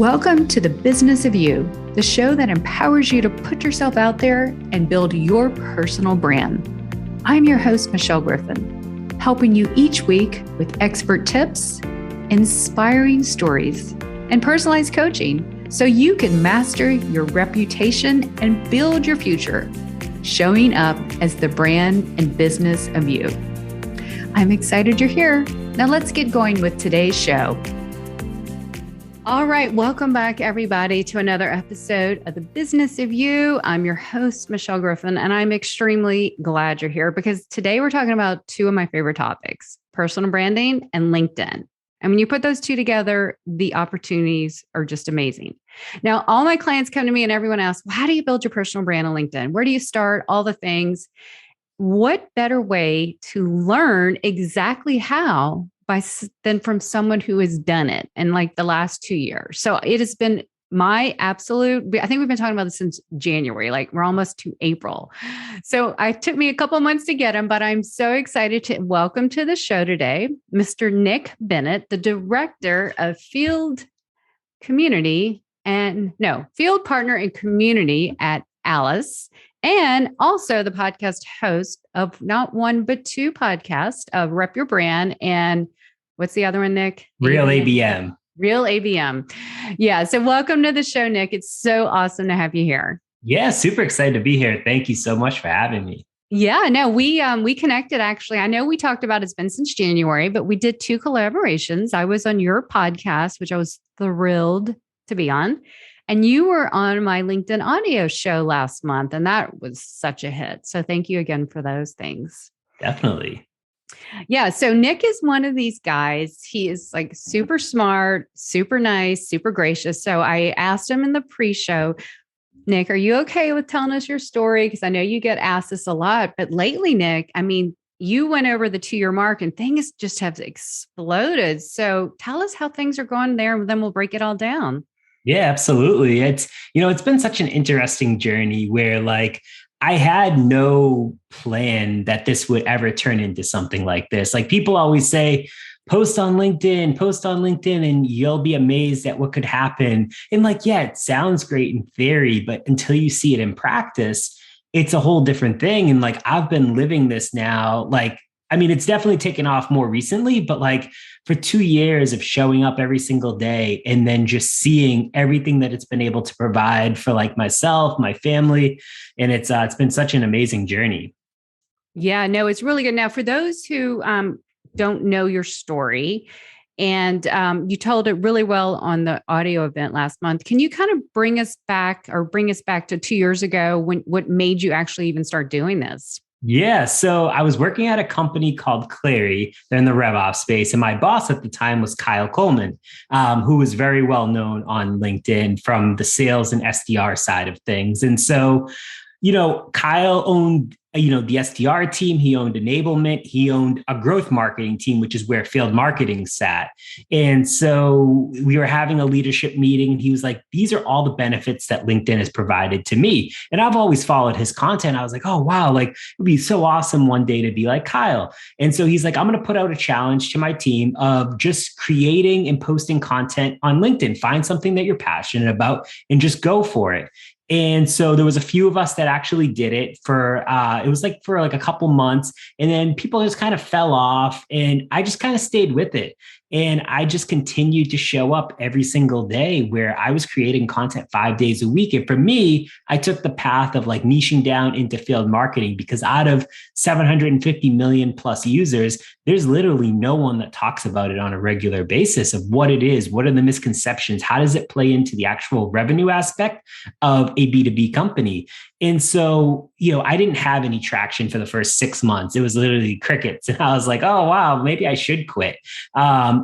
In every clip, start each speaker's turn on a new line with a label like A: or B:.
A: Welcome to the Business of You, the show that empowers you to put yourself out there and build your personal brand. I'm your host, Michelle Griffin, helping you each week with expert tips, inspiring stories, and personalized coaching so you can master your reputation and build your future, showing up as the brand and business of you. I'm excited you're here. Now let's get going with today's show. All right, welcome back, everybody, to another episode of The Business of You. I'm your host, Michelle Griffin, and I'm extremely glad you're here because today we're talking about two of my favorite topics, personal branding and LinkedIn. And when you put those two together, the opportunities are just amazing. Now, all my clients come to me and everyone asks, well, how do you build your personal brand on LinkedIn? Where do you start? All the things. What better way to learn exactly how than from someone who has done it in like the last 2 years. So it has been my absolute, I think we've been talking about this since January, like we're almost to April. So it took me a couple of months to get him, but I'm so excited to welcome to the show today, Mr. Nick Bennett, the Director of Field Partner and Community at Alice. And also the podcast host of not one, but two podcasts of Rep Your Brand and what's the other one, Nick?
B: Real ABM.
A: Real ABM. Yeah. So welcome to the show, Nick. It's so awesome to have you here.
B: Yeah. Super excited to be here. Thank you so much for having me.
A: Yeah, no, we connected actually. I know we talked about it's been since January, but we did two collaborations. I was on your podcast, which I was thrilled to be on. And you were on my LinkedIn audio show last month, and that was such a hit. So thank you again for those things.
B: Definitely.
A: Yeah. So Nick is one of these guys. He is like super smart, super nice, super gracious. So I asked him in the pre-show, Nick, are you okay with telling us your story? Because I know you get asked this a lot, but lately, Nick, I mean, you went over the 2-year mark and things just have exploded. So tell us how things are going there, and then we'll break it all down.
B: Yeah, absolutely. It's been such an interesting journey where like I had no plan that this would ever turn into something like this. Like people always say, post on LinkedIn, and you'll be amazed at what could happen. And like, yeah, it sounds great in theory, but until you see it in practice, it's a whole different thing. And like, I've been living this now, like, I mean, it's definitely taken off more recently, but like for 2 years of showing up every single day and then just seeing everything that it's been able to provide for like myself, my family. And it's been such an amazing journey.
A: Yeah, no, it's really good. Now, for those who don't know your story, and you told it really well on the audio event last month, can you kind of bring us back to 2 years ago what made you actually even start doing this?
B: Yeah. So I was working at a company called Clary. They're in the RevOps space. And my boss at the time was Kyle Coleman, who was very well known on LinkedIn from the sales and SDR side of things. And so, Kyle owned the SDR team, he owned enablement, he owned a growth marketing team, which is where field marketing sat. And so we were having a leadership meeting and he was like, these are all the benefits that LinkedIn has provided to me. And I've always followed his content. I was like, oh, wow, like it'd be so awesome one day to be like Kyle. And so he's like, I'm going to put out a challenge to my team of just creating and posting content on LinkedIn. Find something that you're passionate about and just go for it. And so there was a few of us that actually did it for a couple months, and then people just kind of fell off and I just kind of stayed with it. And I just continued to show up every single day where I was creating content 5 days a week. And for me, I took the path of like niching down into field marketing because out of 750 million plus users, there's literally no one that talks about it on a regular basis of what it is. What are the misconceptions? How does it play into the actual revenue aspect of a B2B company? And so, I didn't have any traction for the first 6 months. It was literally crickets. And I was like, oh, wow, maybe I should quit.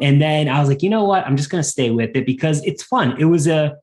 B: And then I was like, you know what? I'm just going to stay with it because it's fun. It was a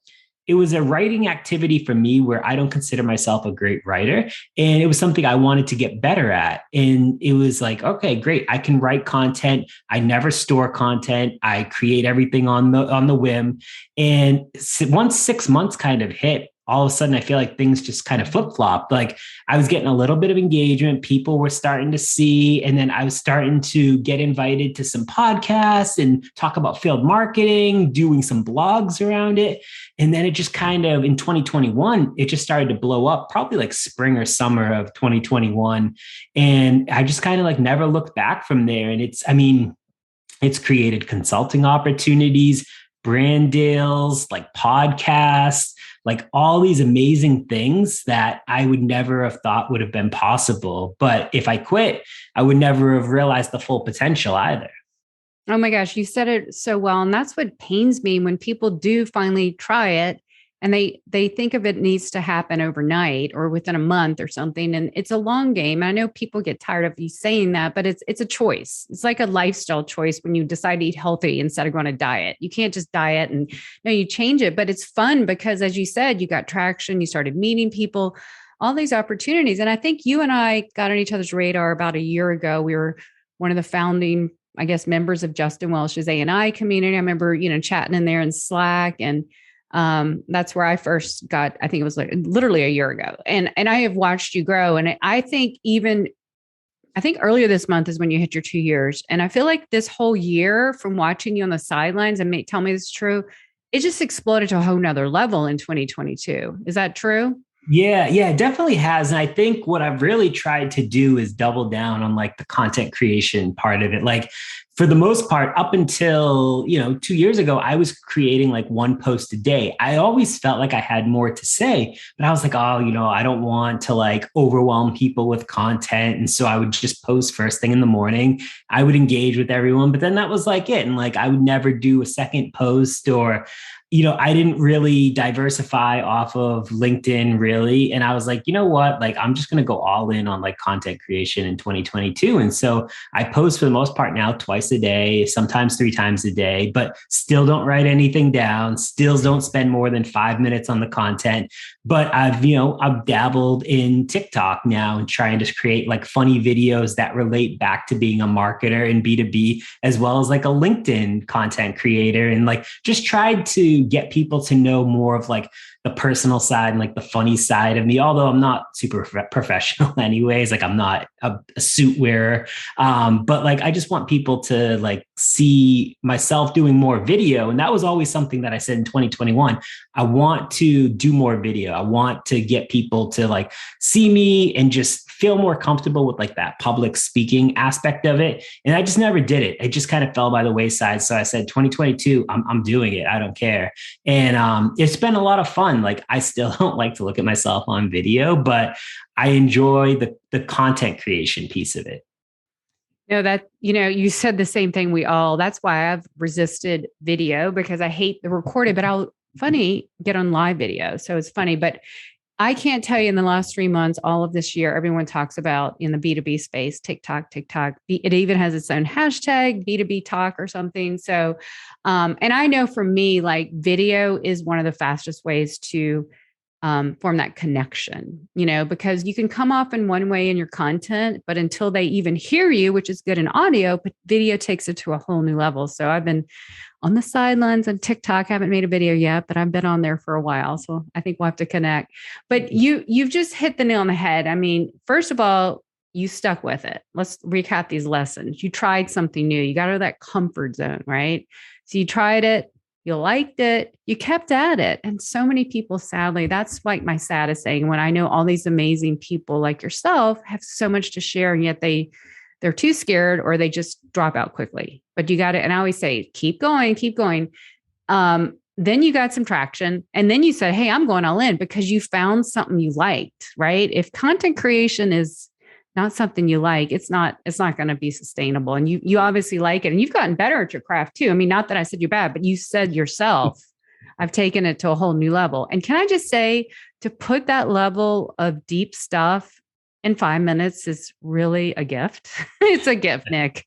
B: writing activity for me where I don't consider myself a great writer. And it was something I wanted to get better at. And it was like, okay, great. I can write content. I never store content. I create everything on the whim. And once 6 months kind of hit, all of a sudden I feel like things just kind of flip-flopped. Like I was getting a little bit of engagement, people were starting to see, and then I was starting to get invited to some podcasts and talk about field marketing, doing some blogs around it. And then it just kind of in 2021, it just started to blow up, probably like spring or summer of 2021. And I just kind of like never looked back from there. And it's created consulting opportunities, brand deals, like podcasts, like all these amazing things that I would never have thought would have been possible. But if I quit, I would never have realized the full potential either.
A: Oh my gosh, you said it so well. And that's what pains me when people do finally try it and they think of it needs to happen overnight or within a month or something. And it's a long game. I know people get tired of you saying that, but it's a choice. It's like a lifestyle choice when you decide to eat healthy instead of going to diet. You can't just diet and no, you change it. But it's fun because as you said, you got traction, you started meeting people, all these opportunities. And I think you and I got on each other's radar about a year ago. We were one of the founding, I guess, members of Justin Welsh's A&I community. I remember, chatting in there in Slack, and that's where I first got, I think it was like literally a year ago. And I have watched you grow. And I think earlier this month is when you hit your 2 years. And I feel like this whole year from watching you on the sidelines, and tell me this is true, it just exploded to a whole nother level in 2022. Is that true?
B: Yeah, it definitely has. And I think what I've really tried to do is double down on like the content creation part of it. Like for the most part, up until, 2 years ago, I was creating like one post a day. I always felt like I had more to say, but I was like, I don't want to like overwhelm people with content. And so I would just post first thing in the morning. I would engage with everyone, but then that was like it. And like, I would never do a second post or I didn't really diversify off of LinkedIn really. And I was like, you know what? Like, I'm just going to go all in on like content creation in 2022. And so I post for the most part now twice a day, sometimes 3 times a day, but still don't write anything down, still don't spend more than 5 minutes on the content. But I've dabbled in TikTok now and trying to create like funny videos that relate back to being a marketer in B2B, as well as like a LinkedIn content creator, and like just tried to get people to know more of like the personal side and like the funny side of me, although I'm not super professional anyways. Like I'm not a suit wearer. But like, I just want people to like see myself doing more video. And that was always something that I said in 2021, I want to do more video. I want to get people to like see me and just feel more comfortable with like that public speaking aspect of it. And I just never did it. It just kind of fell by the wayside. So I said, 2022, I'm doing it. I don't care. And it's been a lot of fun. Like I still don't like to look at myself on video, but I enjoy the content creation piece of it.
A: No, that, you said the same thing. That's why I've resisted video, because I hate the recorded, but I'll get on live video. So it's funny, but I can't tell you in the last 3 months, all of this year, everyone talks about in the B2B space, TikTok. It even has its own hashtag, B2B talk or something. So, and I know for me, like video is one of the fastest ways to form that connection, because you can come off in one way in your content, but until they even hear you, which is good in audio, but video takes it to a whole new level. So I've been on the sidelines on TikTok. I haven't made a video yet, but I've been on there for a while. So I think we'll have to connect. But you've just hit the nail on the head. I mean, first of all, you stuck with it. Let's recap these lessons. You tried something new. You got out of that comfort zone, right? So you tried it. You liked it, you kept at it. And so many people, sadly, that's like my saddest thing, when I know all these amazing people like yourself have so much to share, and yet they're too scared or they just drop out quickly. But you got it. And I always say, keep going. Then you got some traction. And then you said, hey, I'm going all in, because you found something you liked, right? If content creation is not something you like, it's not going to be sustainable. And you obviously like it, and you've gotten better at your craft too. I mean, not that I said you're bad, but you said yourself, I've taken it to a whole new level. And can I just say, to put that level of deep stuff in 5 minutes is really a gift. It's a gift, Nick.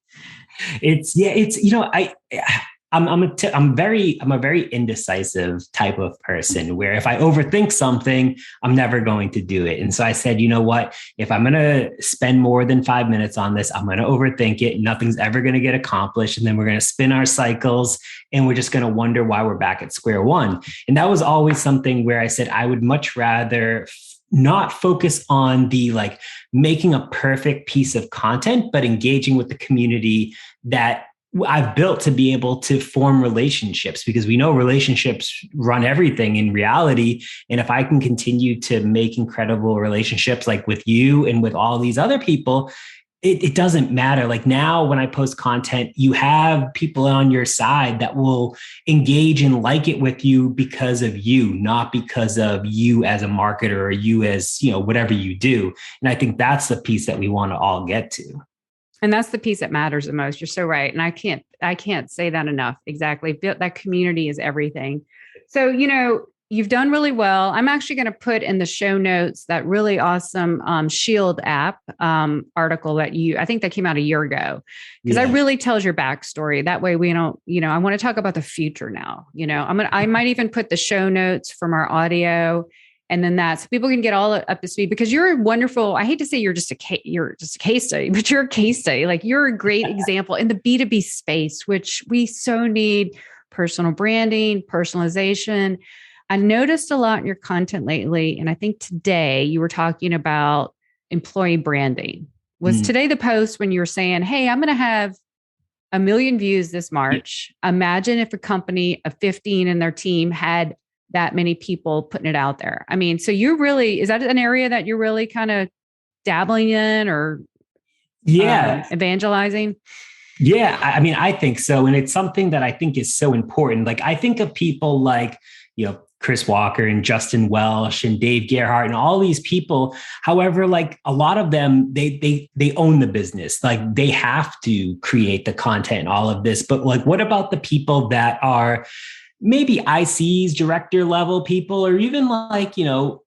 B: I'm a very indecisive type of person where if I overthink something, I'm never going to do it. And so I said, you know what? If I'm going to spend more than 5 minutes on this, I'm going to overthink it. Nothing's ever going to get accomplished. And then we're going to spin our cycles and we're just going to wonder why we're back at square one. And that was always something where I said, I would much rather not focus on the like making a perfect piece of content, but engaging with the community that I've built to be able to form relationships, because we know relationships run everything in reality. And if I can continue to make incredible relationships like with you and with all these other people, it doesn't matter. Like now when I post content, you have people on your side that will engage and like it with you because of you, not because of you as a marketer or you as, whatever you do. And I think that's the piece that we want to all get to.
A: And that's the piece that matters the most. You're so right. And I can't say that enough. Exactly. That community is everything. So, you've done really well. I'm actually going to put in the show notes that really awesome Shield app article that I think that came out a year ago, because that really tells your backstory. That way we don't, I want to talk about the future now. I might even put the show notes from our audio. And then so people can get all up to speed, because you're wonderful. I hate to say you're just a case study, but you're a case study. Like you're a great example in the B2B space, which we so need: personal branding, personalization. I noticed a lot in your content lately. And I think today you were talking about employee branding. Was today the post when you were saying, hey, I'm going to have 1 million views this March. Imagine if a company of 15 in their team had that many people putting it out there. I mean, so is that an area that you're really kind of dabbling in or evangelizing?
B: Yeah, I mean, I think so. And it's something that I think is so important. Like I think of people like, Chris Walker and Justin Welsh and Dave Gerhardt and all these people. However, like a lot of them, they own the business. Like they have to create the content and all of this. But like, what about the people that are maybe ICs, director level people, or even like,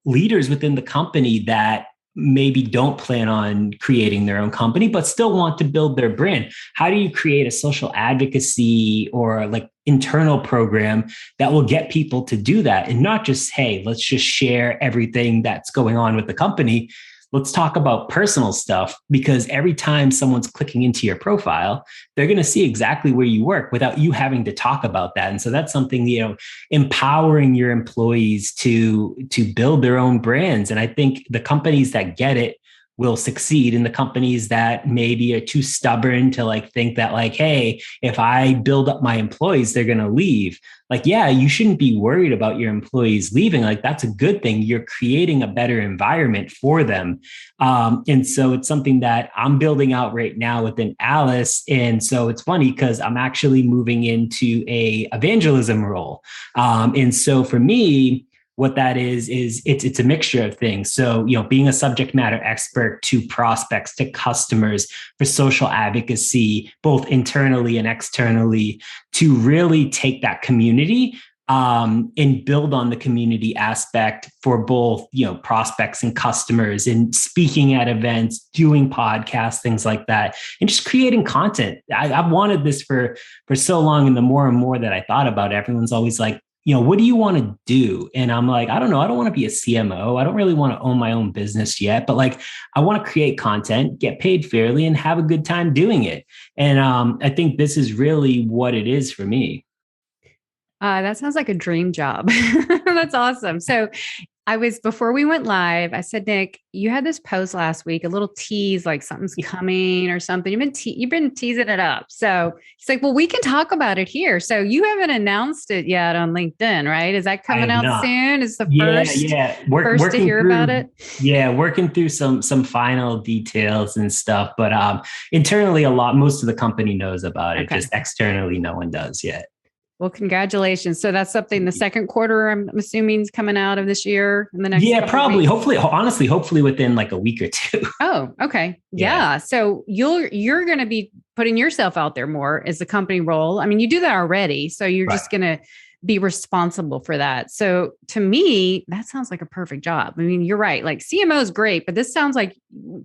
B: leaders within the company that maybe don't plan on creating their own company, but still want to build their brand? How do you create a social advocacy or like internal program that will get people to do that? And not just, hey, let's just share everything that's going on with the company. Let's talk about personal stuff, because every time someone's clicking into your profile, they're going to see exactly where you work without you having to talk about that. And so that's something, empowering your employees to build their own brands. And I think the companies that get it will succeed, and the companies that maybe are too stubborn to like think that like, hey, if I build up my employees, they're going to leave. Like, yeah, you shouldn't be worried about your employees leaving. Like, that's a good thing. You're creating a better environment for them. And so it's something that I'm building out right now within Alice. And so it's funny because I'm actually moving into a evangelism role. And so for me, what that is it's a mixture of things. So, being a subject matter expert to prospects, to customers, for social advocacy, both internally and externally, to really take that community and build on the community aspect for both, prospects and customers, and speaking at events, doing podcasts, things like that, and just creating content. I've wanted this for so long. And the more and more that I thought about it, everyone's always like, what do you want to do? And I'm like, I don't know. I don't want to be a CMO. I don't really want to own my own business yet, but like, I want to create content, get paid fairly, and have a good time doing it. And I think this is really what it is for me.
A: That sounds like a dream job. That's awesome. So before we went live, I said, Nick, you had this post last week, a little tease, like something's coming or something. You've been teasing it up. So he's like, well, we can talk about it here. So you haven't announced it yet on LinkedIn, right? Is that coming out soon? Is the first to hear about it?
B: Yeah. Working through some final details and stuff, but internally most of the company knows about it. Okay. Just externally, no one does yet.
A: Well, congratulations. So that's something the second quarter, I'm assuming, is coming out of this year in the next.
B: Yeah, probably. Hopefully within like a week or two.
A: Oh, okay. Yeah. So you're going to be putting yourself out there more as the company role. I mean, you do that already. So you're just going to be responsible for that. So to me, that sounds like a perfect job. I mean, you're right. Like CMO is great, but this sounds like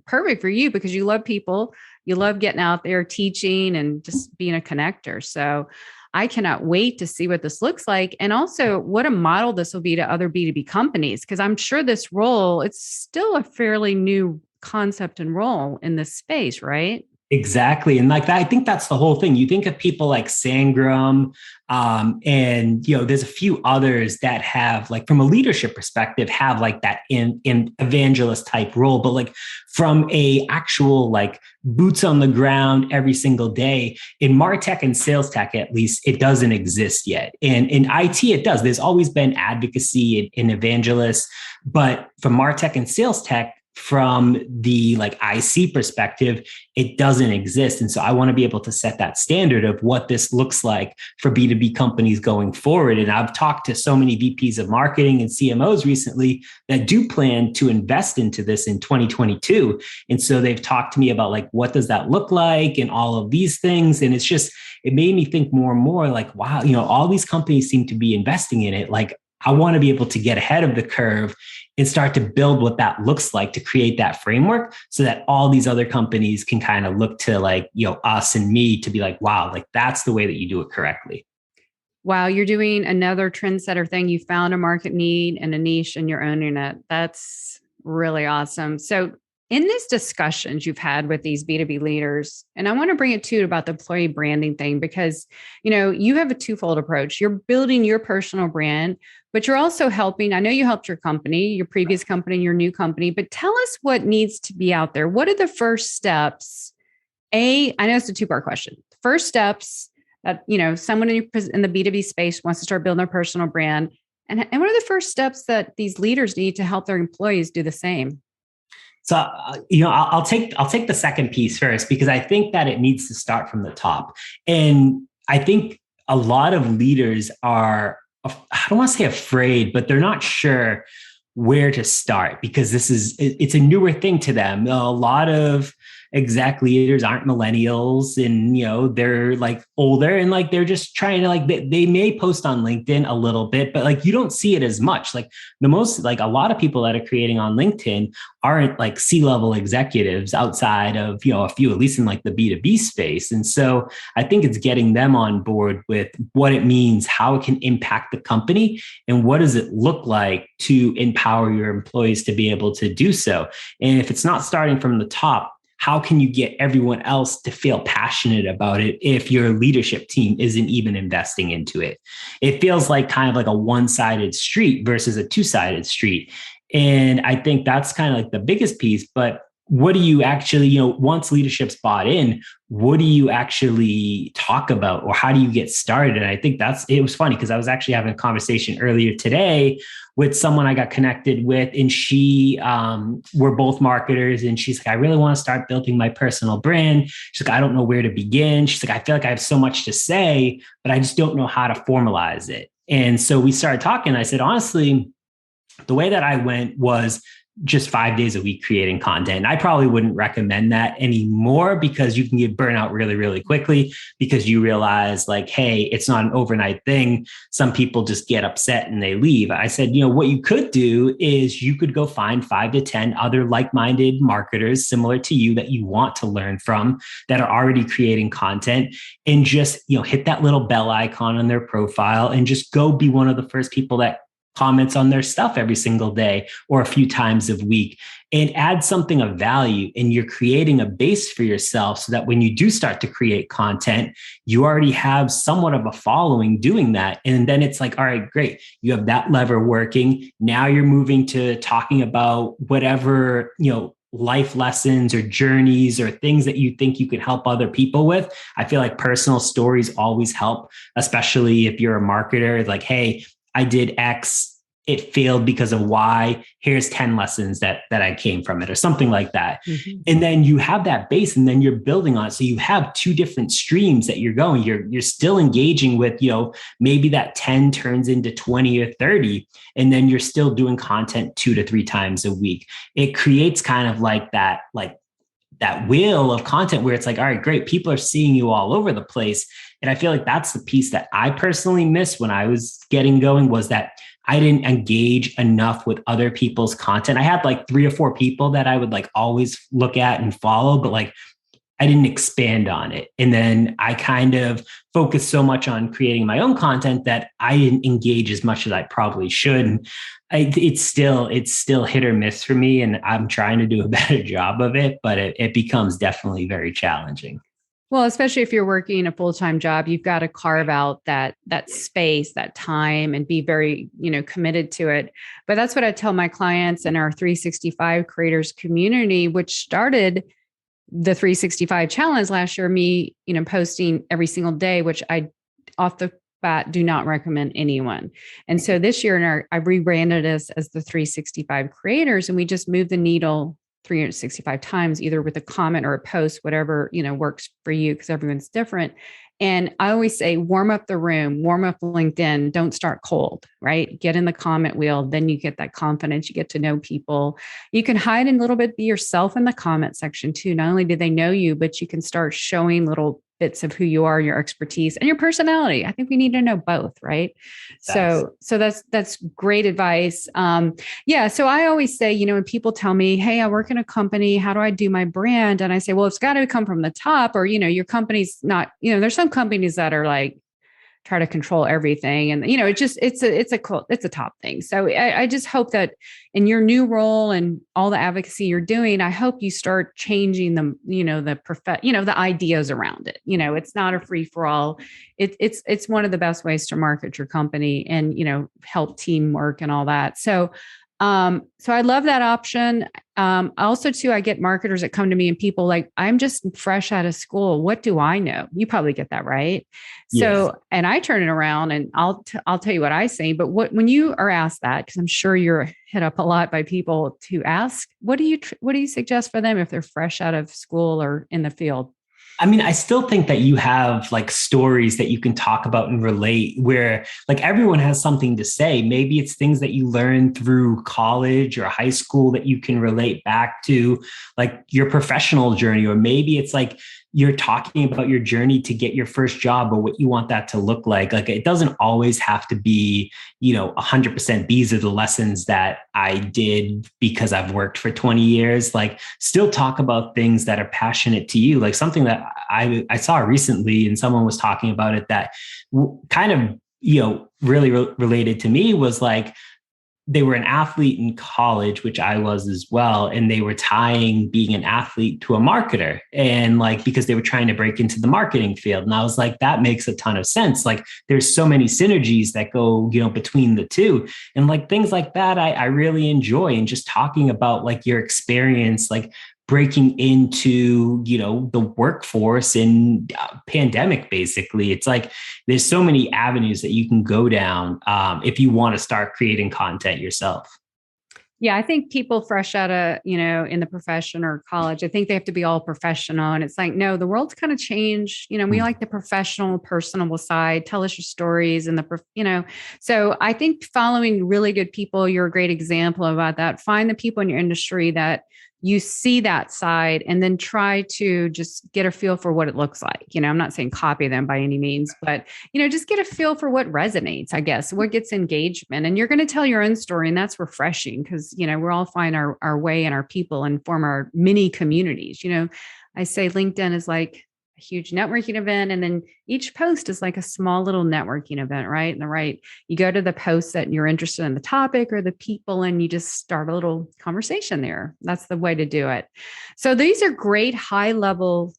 A: perfect for you because you love people. you love getting out there teaching and just being a connector. So I cannot wait to see what this looks like. And also what a model this will be to other B2B companies, because I'm sure this role, it's still a fairly new concept and role in this space, right?
B: Exactly. And like that, I think that's the whole thing. You think of people like Sangram, and, there's a few others that have, like, from a leadership perspective, have like that in evangelist type role, but like from a actual, like, boots on the ground every single day in MarTech and sales tech, at least it doesn't exist yet. And in IT, it does. There's always been advocacy in evangelists, but from MarTech and sales tech, from the like IC perspective, it doesn't exist. And so I want to be able to set that standard of what this looks like for B2B companies going forward. And I've talked to so many VPs of marketing and CMOs recently that do plan to invest into this in 2022. And so they've talked to me about, like, what does that look like and all of these things. And it made me think more and more like, wow, all these companies seem to be investing in it. Like, I want to be able to get ahead of the curve and start to build what that looks like to create that framework so that all these other companies can kind of look to, like, us and me to be like, wow, like, that's the way that you do it correctly.
A: Wow, you're doing another trendsetter thing. You found a market need and a niche and you're owning it. That's really awesome. So in these discussions you've had with these B2B leaders, and I want to bring it to about the employee branding thing, because, you have a twofold approach. You're building your personal brand, but you're also helping. I know you helped your company, your previous company, your new company, but tell us what needs to be out there. What are the first steps? I know it's a two-part question. First steps that, someone in the B2B space wants to start building their personal brand. And what are the first steps that these leaders need to help their employees do the same?
B: So, I'll take the second piece first, because I think that it needs to start from the top. And I think a lot of leaders are, I don't want to say afraid, but they're not sure where to start, because it's a newer thing to them. A lot of exec leaders aren't millennials, and they're like older, and like they're just trying to, like, they may post on LinkedIn a little bit, but like you don't see it as much. Like a lot of people that are creating on LinkedIn aren't like C-level executives outside of a few, at least in like the B2B space. And so I think it's getting them on board with what it means, how it can impact the company, and what does it look like to empower your employees to be able to do so. And if it's not starting from the top, how can you get everyone else to feel passionate about it if your leadership team isn't even investing into it? It feels like kind of like a one-sided street versus a two-sided street. And I think that's kind of like the biggest piece. But what do you actually, once leadership's bought in, what do you actually talk about, or how do you get started? And I think it was funny, because I was actually having a conversation earlier today with someone I got connected with, and we're both marketers. And she's like, I really want to start building my personal brand. She's like, I don't know where to begin. She's like, I feel like I have so much to say, but I just don't know how to formalize it. And so we started talking. I said, honestly, the way that I went was just 5 days a week creating content. And I probably wouldn't recommend that anymore, because you can get burnout really, really quickly, because you realize, like, hey, it's not an overnight thing. Some people just get upset and they leave. I said, what you could do is you could go find 5 to 10 other like-minded marketers similar to you that you want to learn from, that are already creating content, and just, hit that little bell icon on their profile and just go be one of the first people that comments on their stuff every single day or a few times a week, and add something of value. And you're creating a base for yourself so that when you do start to create content, you already have somewhat of a following doing that. And then it's like, all right, great. You have that lever working. Now you're moving to talking about whatever, life lessons or journeys or things that you think you could help other people with. I feel like personal stories always help, especially if you're a marketer. Like, hey, I did X, it failed because of Y. Here's 10 lessons that I came from it, or something like that. Mm-hmm. And then you have that base, and then you're building on it. So you have two different streams that you're going. You're still engaging with, maybe that 10 turns into 20 or 30, and then you're still doing content 2 to 3 times a week. It creates kind of like that wheel of content where it's like, all right, great. People are seeing you all over the place. And I feel like that's the piece that I personally missed when I was getting going, was that I didn't engage enough with other people's content. I had like 3 or 4 people that I would like always look at and follow, but like I didn't expand on it. And then I kind of focused so much on creating my own content that I didn't engage as much as I probably should. And it's still hit or miss for me. And I'm trying to do a better job of it, but it becomes definitely very challenging.
A: Well, especially if you're working a full-time job, you've got to carve out that space, that time, and be very, committed to it. But that's what I tell my clients in our 365 creators community, which started the 365 challenge last year, me, posting every single day, which I off the bat do not recommend anyone. And so this year I rebranded us as the 365 creators, and we just moved the needle 365 times, either with a comment or a post, whatever, works for you, because everyone's different. And I always say, warm up the room, warm up LinkedIn, don't start cold, right? Get in the comment wheel. Then you get that confidence. You get to know people. You can hide a little bit, be yourself in the comment section too. Not only do they know you, but you can start showing little bits of who you are, your expertise, and your personality. I think we need to know both, right? So that's great advice. So I always say, when people tell me, hey, I work in a company, how do I do my brand? And I say, well, it's got to come from the top, or, your company's not, there's some companies that are like, try to control everything. And, it's a top thing. So I just hope that in your new role and all the advocacy you're doing, I hope you start changing the ideas around it. It's not a free for all. It's one of the best ways to market your company and, help teamwork and all that. So I love that option. Also too, I get marketers that come to me and people like, I'm just fresh out of school. What do I know? You probably get that, right? Yes. So, and I turn it around and I'll tell you what I say, but when you are asked that, because I'm sure you're hit up a lot by people to ask, what do you suggest for them if they're fresh out of school or in the field?
B: I mean, I still think that you have like stories that you can talk about and relate where like everyone has something to say. Maybe it's things that you learned through college or high school that you can relate back to like your professional journey, or maybe it's like you're talking about your journey to get your first job or what you want that to look like. Like it doesn't always have to be, 100% these are the lessons that I did because I've worked for 20 years. Like still talk about things that are passionate to you. Like something that I saw recently and someone was talking about it that kind of, really related to me was like, they were an athlete in college, which I was as well. And they were tying being an athlete to a marketer and like, because they were trying to break into the marketing field. And I was like, that makes a ton of sense. Like there's so many synergies that go, between the two and like things like that. I really enjoy, and just talking about like your experience, like breaking into, the workforce in pandemic, basically. It's like, there's so many avenues that you can go down if you want to start creating content yourself.
A: Yeah, I think people fresh out of, in the profession or college, I think they have to be all professional. And it's like, no, the world's kind of changed. We like the professional, personable side. Tell us your stories and so I think following really good people, you're a great example about that. Find the people in your industry that you see that side and then try to just get a feel for what it looks like. I'm not saying copy them by any means, but, just get a feel for what resonates, I guess, what gets engagement. And you're going to tell your own story. And that's refreshing because, we're all find our way and our people and form our mini communities. I say LinkedIn is like a huge networking event. And then each post is like a small little networking event, right? You go to the post that you're interested in the topic or the people, and you just start a little conversation there. That's the way to do it. So these are great high level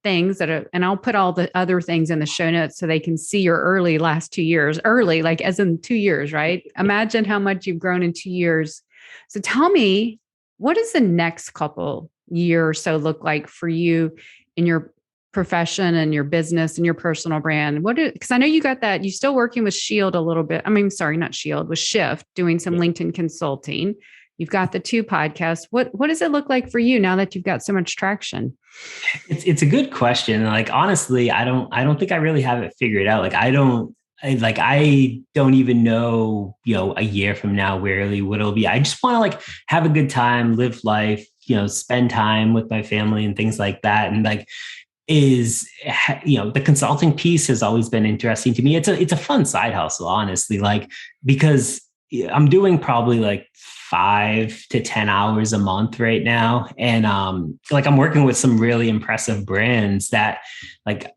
A: things and I'll put all the other things in the show notes so they can see your last 2 years, like as in 2 years, right? Imagine how much you've grown in 2 years. So tell me, what does the next couple year or so look like for you in your profession and your business and your personal brand? Because I know you got that, you're still working with Shield a little bit. I mean, sorry, not Shield, with Shift, doing some LinkedIn consulting. You've got the 2 podcasts. What does it look like for you now that you've got so much traction?
B: It's a good question. Like, honestly, I don't think I really have it figured out. Like, I don't even know, a year from now, really what it'll be. I just want to like have a good time, live life, spend time with my family and things like that. And like, the consulting piece has always been interesting to me. It's a fun side hustle, honestly, like, because I'm doing probably like 5 to 10 hours a month right now. And like I'm working with some really impressive brands that like,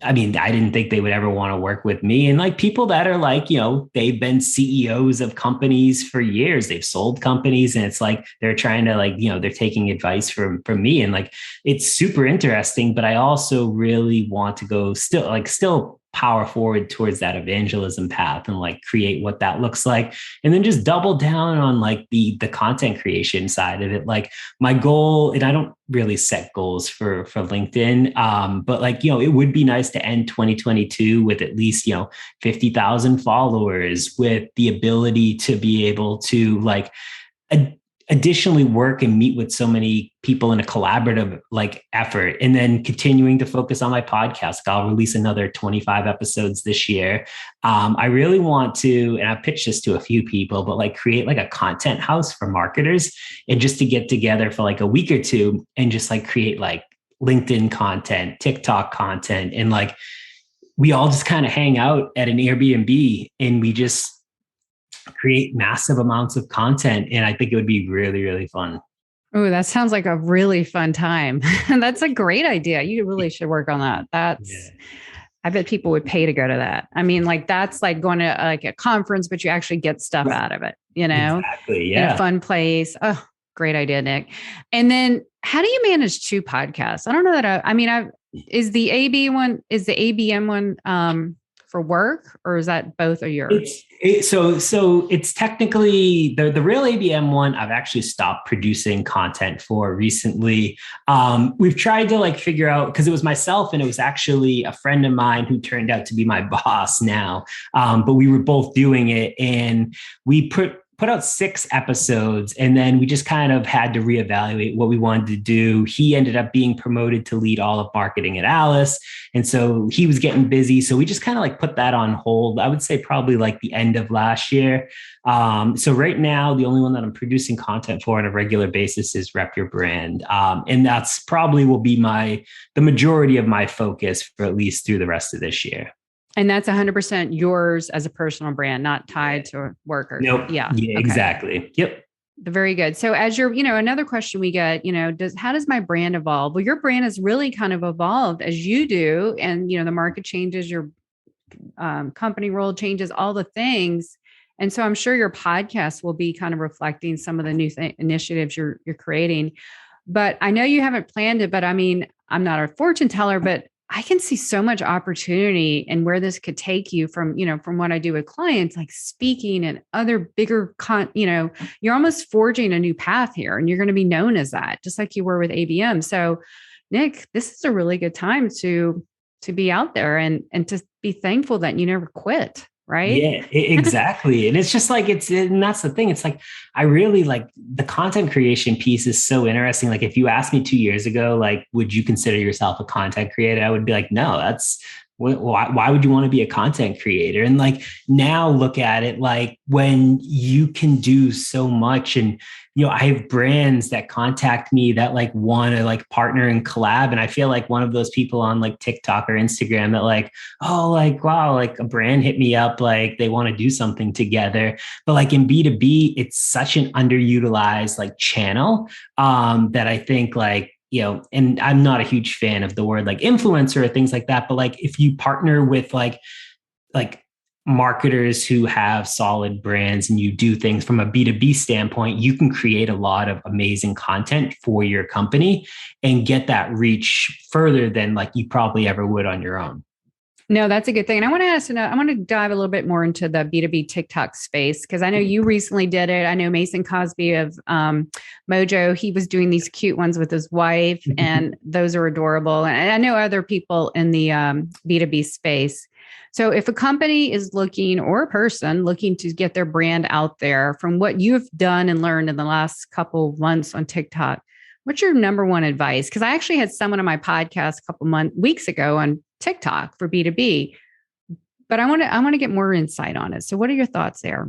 B: I mean, I didn't think they would ever want to work with me. And like people that are like, they've been CEOs of companies for years. They've sold companies and it's like they're trying to like, they're taking advice from me. And like it's super interesting, but I also really want to go still power forward towards that evangelism path and like create what that looks like. And then just double down on like the content creation side of it. Like my goal, and I don't really set goals for LinkedIn. But like, it would be nice to end 2022 with at least, 50,000 followers with the ability to be able to like, additionally work and meet with so many people in a collaborative like effort, and then continuing to focus on my podcast. I'll release another 25 episodes this year. I really want to, and I pitched this to a few people, but like create like a content house for marketers and just to get together for like a week or two and just like create like LinkedIn content, TikTok content. And like, we all just kind of hang out at an Airbnb and we just create massive amounts of content. And I think it would be really, really fun.
A: Oh, that sounds like a really fun time. That's a great idea. You really should work on that. I bet people would pay to go to that. I mean, like that's like going to like a conference, but you actually get stuff out of it,
B: Exactly. Yeah.
A: In a fun place. Oh, great idea, Nick. And then how do you manage 2 podcasts? I don't know that is the ABM one, for work, or is that both of yours?
B: So it's technically the real ABM one. I've actually stopped producing content for recently. We've tried to like figure out, because it was myself and it was actually a friend of mine who turned out to be my boss now. But we were both doing it, and we put out 6 episodes, and then we just kind of had to reevaluate what we wanted to do. He ended up being promoted to lead all of marketing at Alice. And so he was getting busy. So we just kind of like put that on hold. I would say probably like the end of last year. So right now, the only one that I'm producing content for on a regular basis is Rep Your Brand. And that's probably will be the majority of my focus for at least through the rest of this year.
A: And that's 100% yours as a personal brand, not tied to a worker.
B: Nope. Yeah, okay. Exactly. Yep.
A: Very good. So as you're, another question we get, how does my brand evolve? Well, your brand has really kind of evolved as you do. And, the market changes, your company role changes, all the things. And so I'm sure your podcast will be kind of reflecting some of the new initiatives you're creating. But I know you haven't planned it, but I mean, I'm not a fortune teller, but I can see so much opportunity and where this could take you from what I do with clients, like speaking and other bigger, you're almost forging a new path here, and you're going to be known as that, just like you were with ABM. So Nick, this is a really good time to be out there and to be thankful that you never quit. Right?
B: Yeah, exactly. And it's just like, and that's the thing. It's like, I really like the content creation piece is so interesting. Like if you asked me 2 years ago, like, would you consider yourself a content creator? I would be like, no, why would you want to be a content creator? And like now look at it, like when you can do so much, and I have brands that contact me that like want to like partner and collab. And I feel like one of those people on like TikTok or Instagram that like, oh, like, wow, like a brand hit me up, like they want to do something together. But like in B2B, it's such an underutilized like channel that I think like, and I'm not a huge fan of the word like influencer or things like that. But like if you partner with like marketers who have solid brands and you do things from a B2B standpoint, you can create a lot of amazing content for your company and get that reach further than like you probably ever would on your own.
A: No, that's a good thing. And I want to dive a little bit more into the B2B TikTok space, because I know you recently did it. I know Mason Cosby of Mojo, he was doing these cute ones with his wife, and those are adorable. And I know other people in the B2B space. So if a company is looking, or a person looking to get their brand out there, from what you've done and learned in the last couple of months on TikTok, what's your number one advice? Because I actually had someone on my podcast a couple weeks ago on TikTok for B2B, but I want to get more insight on it. So what are your thoughts there?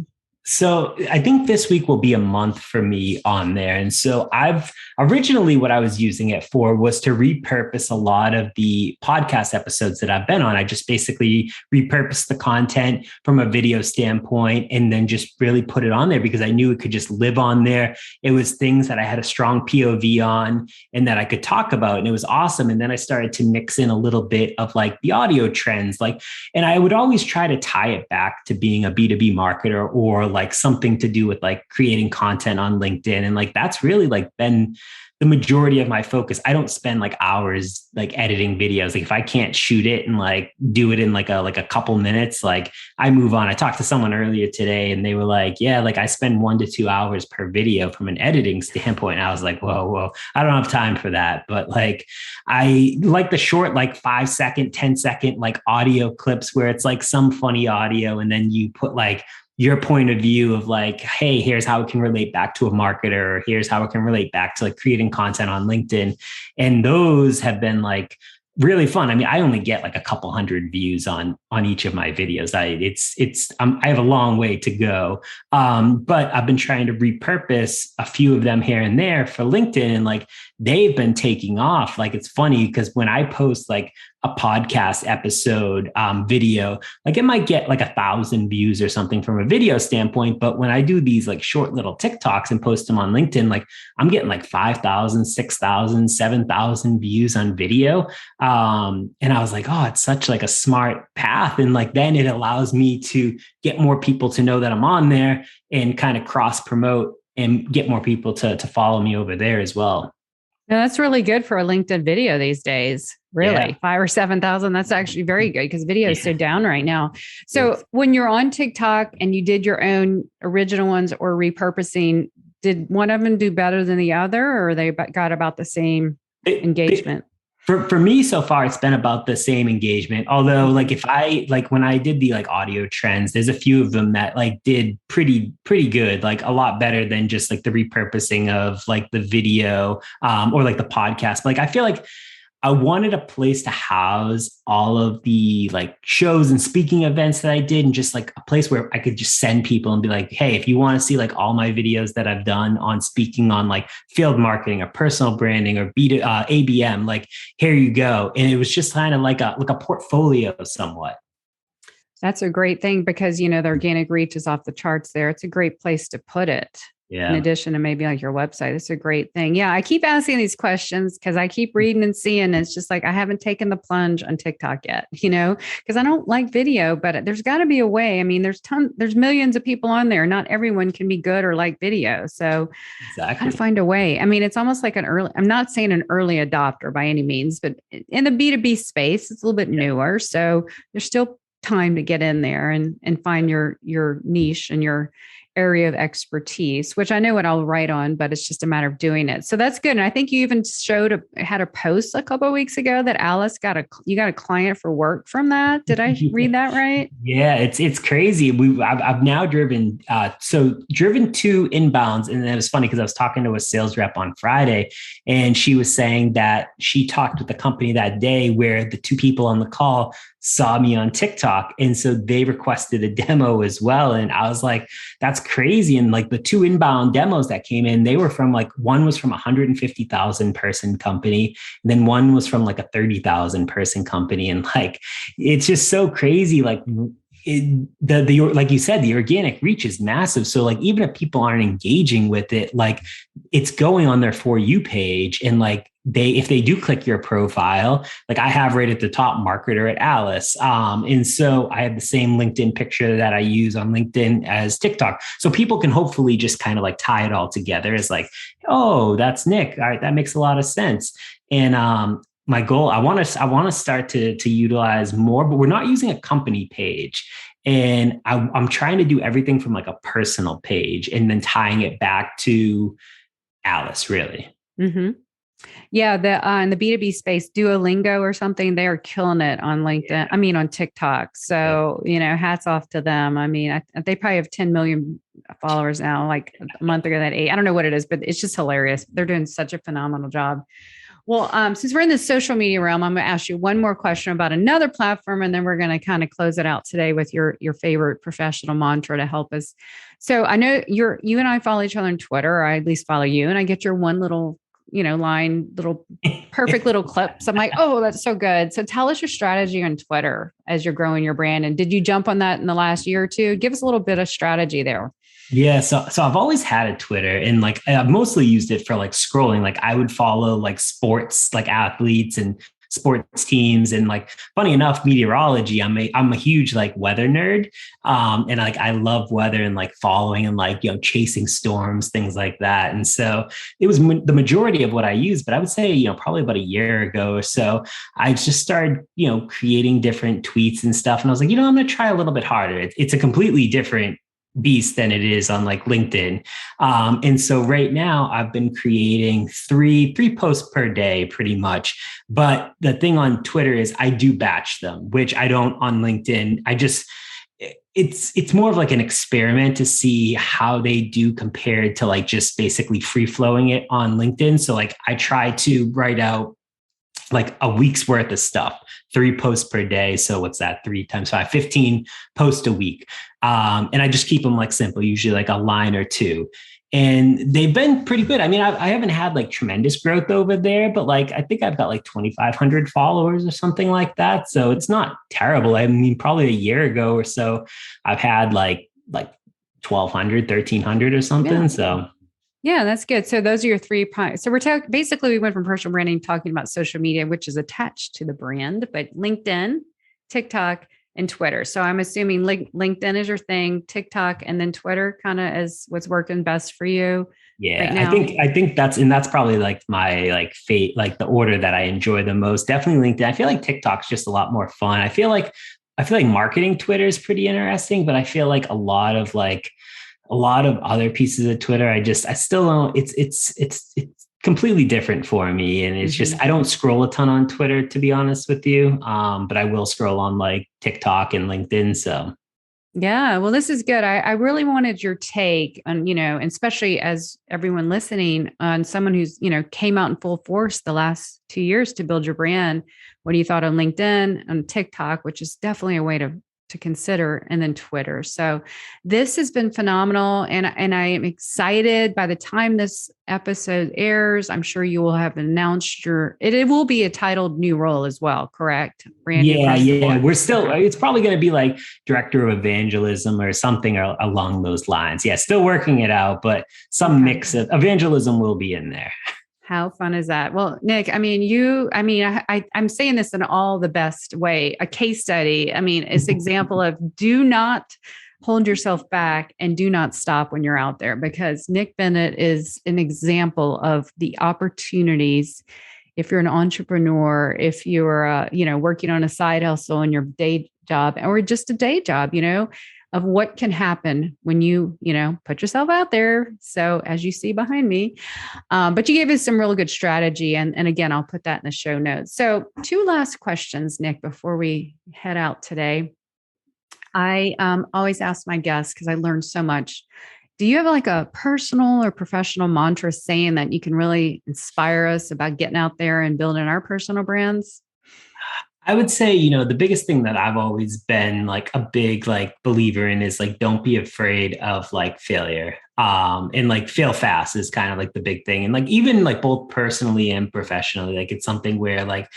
B: So I think this week will be a month for me on there. And so I've originally what I was using it for was to repurpose a lot of the podcast episodes that I've been on. I just basically repurposed the content from a video standpoint and then just really put it on there because I knew it could just live on there. It was things that I had a strong POV on and that I could talk about. And it was awesome. And then I started to mix in a little bit of like the audio trends, and I would always try to tie it back to being a B2B marketer or like something to do with like creating content on LinkedIn. And like, that's really like been the majority of my focus. I don't spend like hours like editing videos. Like if I can't shoot it and like do it in like a couple minutes, like I move on. I talked to someone earlier today and they were like, yeah, like I spend 1 to 2 hours per video from an editing standpoint. And I was like, whoa, I don't have time for that. But like, I like the short, like 5-second, 10-second, like audio clips where it's like some funny audio. And then you put like your point of view of like, hey, here's how it can relate back to a marketer, or here's how it can relate back to like creating content on LinkedIn. And those have been like really fun. I mean, I only get like a couple hundred views on each of my videos. I have a long way to go. But I've been trying to repurpose a few of them here and there for LinkedIn, and like they've been taking off. Like it's funny because when I post like a podcast episode video, like it might get like 1,000 views or something from a video standpoint. But when I do these like short little TikToks and post them on LinkedIn, like I'm getting like 5,000, 6,000, 7,000 views on video. And I was like, oh, it's such like a smart path. And like, then it allows me to get more people to know that I'm on there and kind of cross promote and get more people to follow me over there as well.
A: Now, that's really good for a LinkedIn video these days. Really, yeah. 5 or 7,000. That's actually very good because video is so down right now. So when you're on TikTok and you did your own original ones or repurposing, did one of them do better than the other, or they got about the same engagement?
B: For me, so far, it's been about the same engagement. Although, like if I like when I did the like audio trends, there's a few of them that like did pretty good, like a lot better than just like the repurposing of like the video or like the podcast. But, like I feel like I wanted a place to house all of the like shows and speaking events that I did, and just like a place where I could just send people and be like, hey, if you want to see like all my videos that I've done on speaking on like field marketing or personal branding or ABM, like here you go. And it was just kind of like a portfolio somewhat.
A: That's a great thing because, the organic reach is off the charts there. It's a great place to put it. Yeah. In addition to maybe like your website. It's a great thing. Yeah. I keep asking these questions because I keep reading and seeing. And it's just like, I haven't taken the plunge on TikTok yet, because I don't like video, but there's got to be a way. I mean, there's millions of people on there. Not everyone can be good or like video. So I got to find a way. I mean, it's almost like I'm not saying an early adopter by any means, but in the B2B space, it's a little bit newer. So there's still time to get in there and find your niche and your area of expertise, which I know what I'll write on, but it's just a matter of doing it. So that's good. And I think you even had a post a couple of weeks ago that Alice you got a client for work from that. Did I read that right?
B: Yeah, it's crazy. I've now driven 2 inbounds, and it was funny because I was talking to a sales rep on Friday, and she was saying that she talked with the company that day where the 2 people on the call saw me on TikTok. And so they requested a demo as well. And I was like, that's crazy. And like the 2 inbound demos that came in, they were from like, one was from 150,000 person company. And then one was from like a 30,000 person company. And like, it's just so crazy. Like like you said, the organic reach is massive. So like, even if people aren't engaging with it, like it's going on their For You page. And like, if they do click your profile, like I have right at the top marketer at Alice. And so I have the same LinkedIn picture that I use on LinkedIn as TikTok. So people can hopefully just kind of like tie it all together as like, oh, that's Nick. All right. That makes a lot of sense. And my goal, I want to start to utilize more, but we're not using a company page. And I'm trying to do everything from like a personal page and then tying it back to Alice, really.
A: Mm-hmm. Yeah, in the B2B space, Duolingo or something, they are killing it on LinkedIn. I mean, on TikTok. So, hats off to them. I mean, they probably have 10 million followers now, like a month ago, that 8. I don't know what it is, but it's just hilarious. They're doing such a phenomenal job Well, since we're in the social media realm, I'm going to ask you one more question about another platform, and then we're going to kind of close it out today with your favorite professional mantra to help us. So I know you and I follow each other on Twitter, or I at least follow you, and I get your one little, line, little perfect little clips. I'm like, oh, that's so good. So tell us your strategy on Twitter as you're growing your brand. And did you jump on that in the last year or two? Give us a little bit of strategy there.
B: Yeah, so I've always had a Twitter, and like I've mostly used it for like scrolling. Like I would follow like sports, like athletes and sports teams, and like funny enough, meteorology. I'm a huge like weather nerd, and like I love weather and like following and like chasing storms, things like that. And so it was the majority of what I used. But I would say probably about a year ago or so, I just started creating different tweets and stuff, and I was like, I'm going to try a little bit harder. It's a completely different beast than it is on like LinkedIn. And so right now I've been creating three posts per day pretty much. But the thing on Twitter is I do batch them, which I don't on LinkedIn. It's more of like an experiment to see how they do compared to like just basically free flowing it on LinkedIn. So like I try to write out like a week's worth of stuff, 3 posts per day. So what's that? 3 times 5, 15 posts a week. And I just keep them like simple, usually like a line or two. And they've been pretty good. I mean, I haven't had like tremendous growth over there, but like, I think I've got like 2,500 followers or something like that. So it's not terrible. I mean, probably a year ago or so, I've had like 1,200, 1,300 or something.
A: Yeah.
B: So
A: yeah, that's good. So those are your 3 points. So we're basically we went from personal branding talking about social media, which is attached to the brand, but LinkedIn, TikTok, and Twitter. So I'm assuming LinkedIn is your thing, TikTok, and then Twitter kind of is what's working best for you.
B: Yeah,
A: right now.
B: I think that's probably like my like fate, like the order that I enjoy the most. Definitely LinkedIn. I feel like TikTok's just a lot more fun. I feel like marketing Twitter is pretty interesting, but I feel like a lot of other pieces of Twitter, I still don't, it's completely different for me. And it's just, I don't scroll a ton on Twitter, to be honest with you. But I will scroll on like TikTok and LinkedIn. So
A: yeah, well, this is good. I really wanted your take on, and especially as everyone listening, on someone who's, came out in full force the last 2 years to build your brand. What do you thought on LinkedIn, on TikTok, which is definitely a way to consider, and then Twitter. So this has been phenomenal. And I am excited. By the time this episode airs, I'm sure you will have announced it will be a titled new role as well, correct?
B: Yeah. It's probably going to be like director of evangelism or something along those lines. Yeah. Still working it out, but some mix of evangelism will be in there.
A: How fun is that? Well, Nick, I'm saying this in all the best way, a case study. It's an example of do not hold yourself back and do not stop when you're out there, because Nick Bennett is an example of the opportunities. If you're an entrepreneur, if you're, working on a side hustle in your day job, or just a day job, of what can happen when you, put yourself out there. So as you see behind me, but you gave us some real good strategy. And again, I'll put that in the show notes. So 2 last questions, Nick, before we head out today. I always ask my guests, because I learned so much. Do you have like a personal or professional mantra saying that you can really inspire us about getting out there and building our personal brands?
B: I would say, the biggest thing that I've always been like a big like believer in is like, don't be afraid of like failure. And like fail fast is kind of like the big thing. And like, even like both personally and professionally, like it's something where like,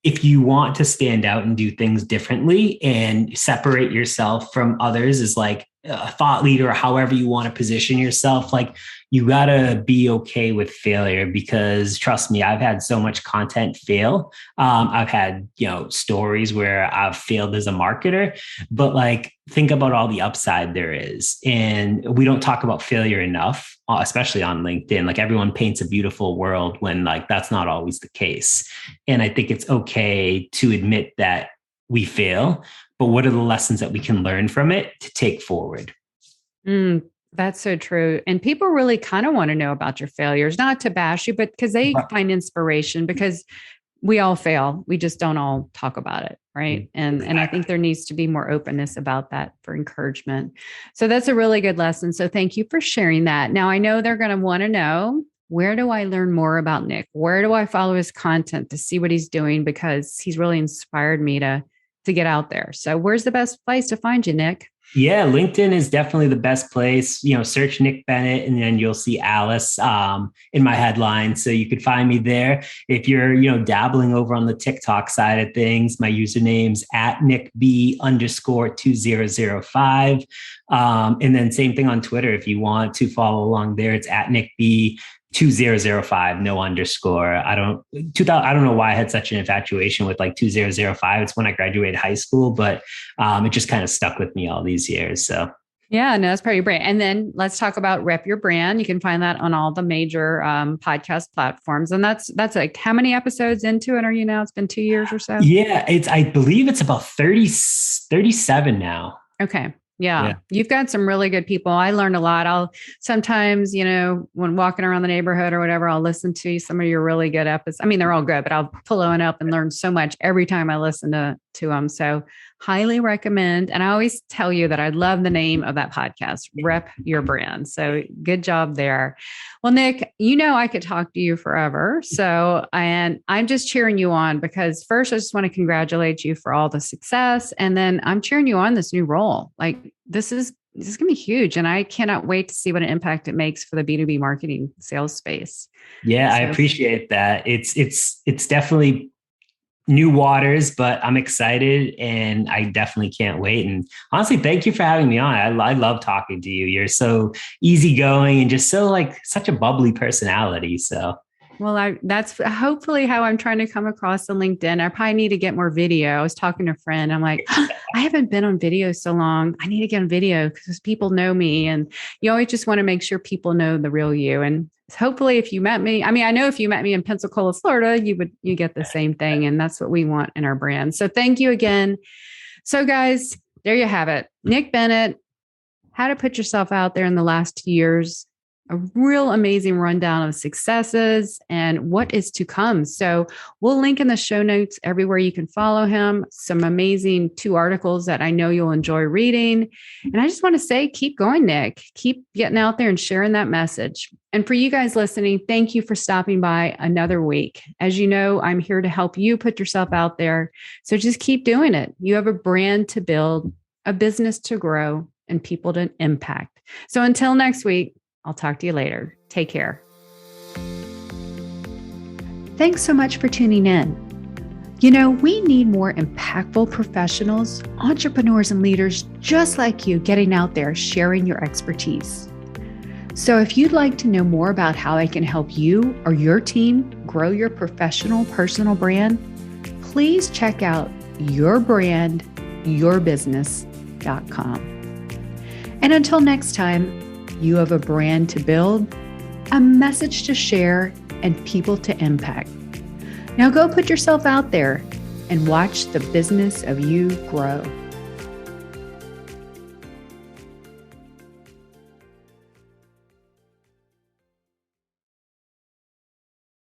B: if you want to stand out and do things differently and separate yourself from others as like a thought leader, or however you want to position yourself, like you got to be okay with failure, because trust me, I've had so much content fail. I've had, stories where I've failed as a marketer, but like, think about all the upside there is. And we don't talk about failure enough, especially on LinkedIn. Like everyone paints a beautiful world when like, that's not always the case. And I think it's okay to admit that we fail, but what are the lessons that we can learn from it to take forward?
A: That's so true. And people really kind of want to know about your failures, not to bash you, but because they find inspiration, because we all fail. We just don't all talk about it. Right. And I think there needs to be more openness about that for encouragement. So that's a really good lesson. So thank you for sharing that. Now, I know they're going to want to know, where do I learn more about Nick? Where do I follow his content to see what he's doing? Because he's really inspired me to get out there. So where's the best place to find you, Nick?
B: Yeah, LinkedIn is definitely the best place. Search Nick Bennett and then you'll see Alice in my headline. So you could find me there. If you're, dabbling over on the TikTok side of things, my username's at NickB_2005. And then same thing on Twitter. If you want to follow along there, it's at NickB2005, no underscore. I don't know why I had such an infatuation with like 2005. It's when I graduated high school, but it just kind of stuck with me all these years. So
A: yeah, no, that's part of your brand. And then let's talk about Rep Your Brand. You can find that on all the major podcast platforms. And that's like, how many episodes into it are you now? It's been 2 years or so.
B: Yeah, I believe it's about 37 now.
A: Okay. Yeah. You've got some really good people. I learned a lot. I'll sometimes, when walking around the neighborhood or whatever, I'll listen to some of your really good episodes. I mean, they're all good, but I'll pull one up and learn so much every time I listen to them. So highly recommend. And I always tell you that I love the name of that podcast, Rep Your Brand. So good job there. Well, Nick, I could talk to you forever. And I'm just cheering you on because first, I just want to congratulate you for all the success. And then I'm cheering you on this new role. Like this is going to be huge. And I cannot wait to see what an impact it makes for the B2B marketing sales space.
B: Yeah, I appreciate that. It's definitely new waters, but I'm excited and I definitely can't wait. And honestly, thank you for having me on. I love talking to you. You're so easygoing and just so such a bubbly personality. So,
A: well, that's hopefully how I'm trying to come across on LinkedIn. I probably need to get more video. I was talking to a friend. I'm like, I haven't been on video so long. I need to get on video because people know me. And you always just want to make sure people know the real you. And hopefully if you met me, I know if you met me in Pensacola, Florida, you get the same thing. And that's what we want in our brand. So thank you again. So guys, there you have it. Nick Bennett, how to put yourself out there in the last 2 years. A real amazing rundown of successes and what is to come. So we'll link in the show notes everywhere you can follow him. Some amazing 2 articles that I know you'll enjoy reading. And I just want to say, keep going, Nick. Keep getting out there and sharing that message. And for you guys listening, thank you for stopping by another week. As you know, I'm here to help you put yourself out there. So just keep doing it. You have a brand to build, a business to grow, and people to impact. So until next week, I'll talk to you later. Take care. Thanks so much for tuning in. We need more impactful professionals, entrepreneurs, and leaders just like you getting out there sharing your expertise. So if you'd like to know more about how I can help you or your team grow your personal brand, please check out yourbrandyourbusiness.com. And until next time, you have a brand to build, a message to share, and people to impact. Now go put yourself out there and watch the business of you grow.